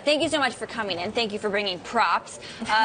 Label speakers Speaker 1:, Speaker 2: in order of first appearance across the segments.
Speaker 1: Thank you so much for coming in. Thank you for bringing props.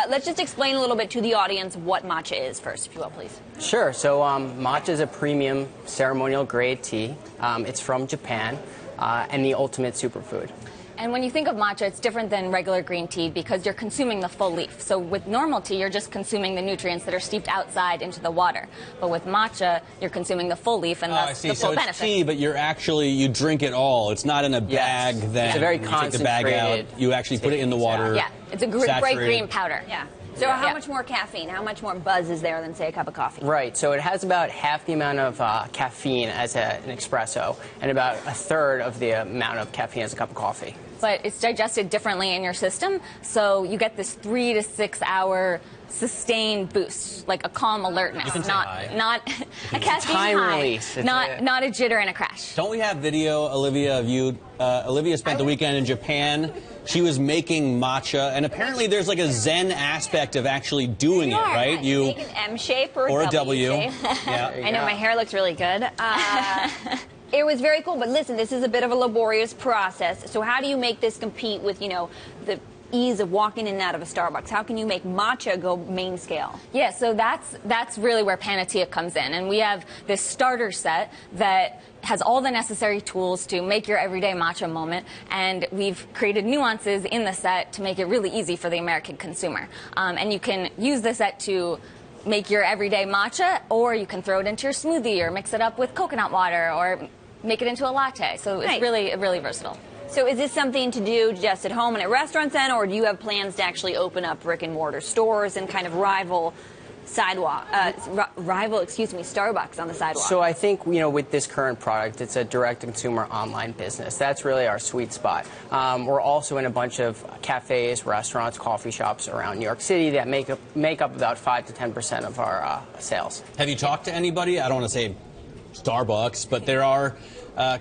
Speaker 1: Let's just explain a little bit to the audience what matcha is first, if you will, please.
Speaker 2: Sure. So matcha is a premium ceremonial grade tea. It's from Japan and the ultimate superfood.
Speaker 3: And when you think of matcha, it's different than regular green tea because you're consuming the full leaf. So with normal tea, you're just consuming the nutrients that are steeped outside into the water. But with matcha, you're consuming the full leaf and thus the full benefit.
Speaker 4: So it's tea, but you drink it all. It's not in a bag that
Speaker 2: it's a very
Speaker 4: you take the bag out. You actually put it in the water.
Speaker 3: Yeah, it's a bright green powder.
Speaker 1: Yeah. So how much more caffeine, how much more buzz is there than, say, a cup of coffee?
Speaker 2: Right. So it has about half the amount of caffeine as an espresso and about a third of the amount of caffeine as a cup of coffee.
Speaker 3: But it's digested differently in your system, so you get this 3 to 6 hour sustained boost, like a calm alertness, not a caffeine high,
Speaker 2: release.
Speaker 3: not a jitter and a crash.
Speaker 4: Don't we have video, Olivia, of you? Olivia spent the weekend in Japan. She was making matcha, and apparently there's like a Zen aspect of actually doing it, right?
Speaker 1: You make an M shape or a W shape.
Speaker 4: Yeah.
Speaker 1: I know my hair looks really good. It was very cool, but listen, this is a bit of a laborious process. So how do you make this compete with, the ease of walking in and out of a Starbucks? How can you make matcha go main scale?
Speaker 3: Yeah, so that's really where Panatea comes in. And we have this starter set that has all the necessary tools to make your everyday matcha moment. And we've created nuances in the set to make it really easy for the American consumer. And you can use the set to make your everyday matcha, or you can throw it into your smoothie or mix it up with coconut water or make it into a latte. So it's really versatile.
Speaker 1: So is this something to do just at home and at restaurants then, or do you have plans to actually open up brick and mortar stores and kind of rival Starbucks on the sidewalk?
Speaker 2: So I think, with this current product, it's a direct-to-consumer online business. That's really our sweet spot. We're also in a bunch of cafes, restaurants, coffee shops around New York City that make up about 5 to 10% of our sales.
Speaker 4: Have you talked to anybody? I don't want to say Starbucks, but there are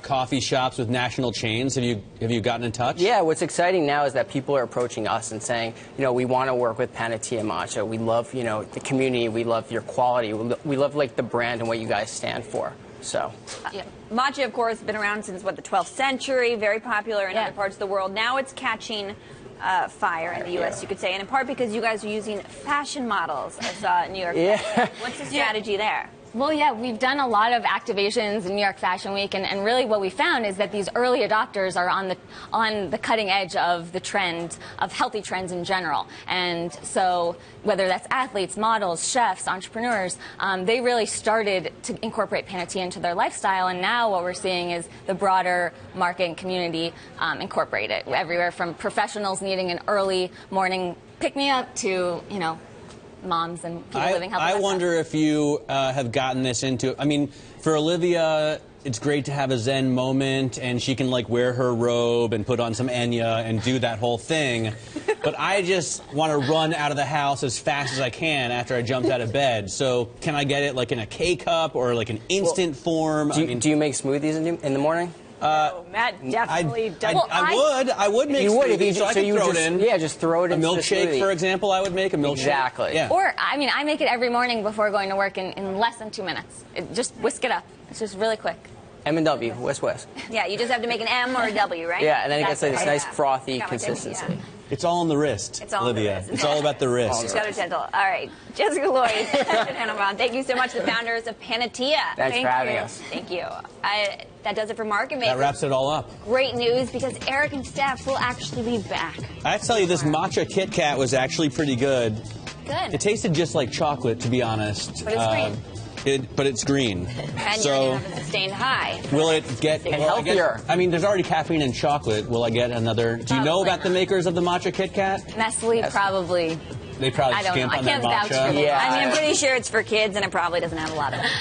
Speaker 4: coffee shops with national chains. Have you gotten in touch?
Speaker 2: Yeah, what's exciting now is that people are approaching us and saying, we want to work with Panatea Matcha. We love, the community. We love your quality. We love, the brand and what you guys stand for. So.
Speaker 1: Matcha, of course, has been around since, the 12th century, very popular in other parts of the world. Now it's catching fire in the U.S., you could say, and in part because you guys are using fashion models, I saw in New York.
Speaker 2: Yeah.
Speaker 1: What's the strategy there?
Speaker 3: Well, yeah, we've done a lot of activations in New York Fashion Week, and really what we found is that these early adopters are on the cutting edge of the trend, of healthy trends in general. And so whether that's athletes, models, chefs, entrepreneurs, they really started to incorporate Panatea into their lifestyle, and now what we're seeing is the broader market and community incorporate it, everywhere from professionals needing an early morning pick-me-up to, moms and people living healthy lifestyles.
Speaker 4: I wonder if you have gotten this into, for Olivia, it's great to have a Zen moment, and she can wear her robe and put on some Enya and do that whole thing. But I just want to run out of the house as fast as I can after I jumped out of bed. So can I get it in a K-cup or an instant form?
Speaker 2: Do you make smoothies in the morning?
Speaker 1: No, Matt definitely does.
Speaker 4: I would make smoothies, so I could throw it in.
Speaker 2: Yeah, just throw it in.
Speaker 4: A milkshake, for example, I would make a milkshake.
Speaker 2: Exactly.
Speaker 4: Yeah.
Speaker 3: Or, I make it every morning before going to work in less than 2 minutes. Just whisk it up. It's just really quick.
Speaker 2: M&W, whisk.
Speaker 1: Yeah, you just have to make an M or a W, right?
Speaker 2: Yeah, and then it gets this nice frothy consistency.
Speaker 1: Yeah.
Speaker 4: It's all on the wrist,
Speaker 1: it's all
Speaker 4: Olivia.
Speaker 1: On the wrist.
Speaker 4: It's all about the wrist.
Speaker 1: Just go gentle. All right. Jessica Lloyd and Hannah Brown, thank you so much, the founders of Panatea.
Speaker 2: Thanks for having us.
Speaker 1: Thank you. That does it for Market Makers.
Speaker 4: That wraps it all up.
Speaker 1: Great news, because Eric and Steph will actually be back.
Speaker 4: I have to tell you, this matcha Kit Kat was actually pretty good.
Speaker 1: Good.
Speaker 4: It tasted just like chocolate, to be honest.
Speaker 1: But it's green.
Speaker 4: But it's green.
Speaker 1: And you're going to have a sustained high.
Speaker 4: Will it get
Speaker 2: healthier?
Speaker 4: There's already caffeine in chocolate. Will I get another? Do you know about the makers of the matcha Kit Kat?
Speaker 3: Nestle probably.
Speaker 4: They probably
Speaker 3: I don't know.
Speaker 4: skimp
Speaker 3: I
Speaker 4: on
Speaker 3: can't
Speaker 4: that
Speaker 3: vouch for
Speaker 4: matcha.
Speaker 3: them.
Speaker 2: Yeah.
Speaker 1: I'm pretty sure it's for kids, and it probably doesn't have a lot of it.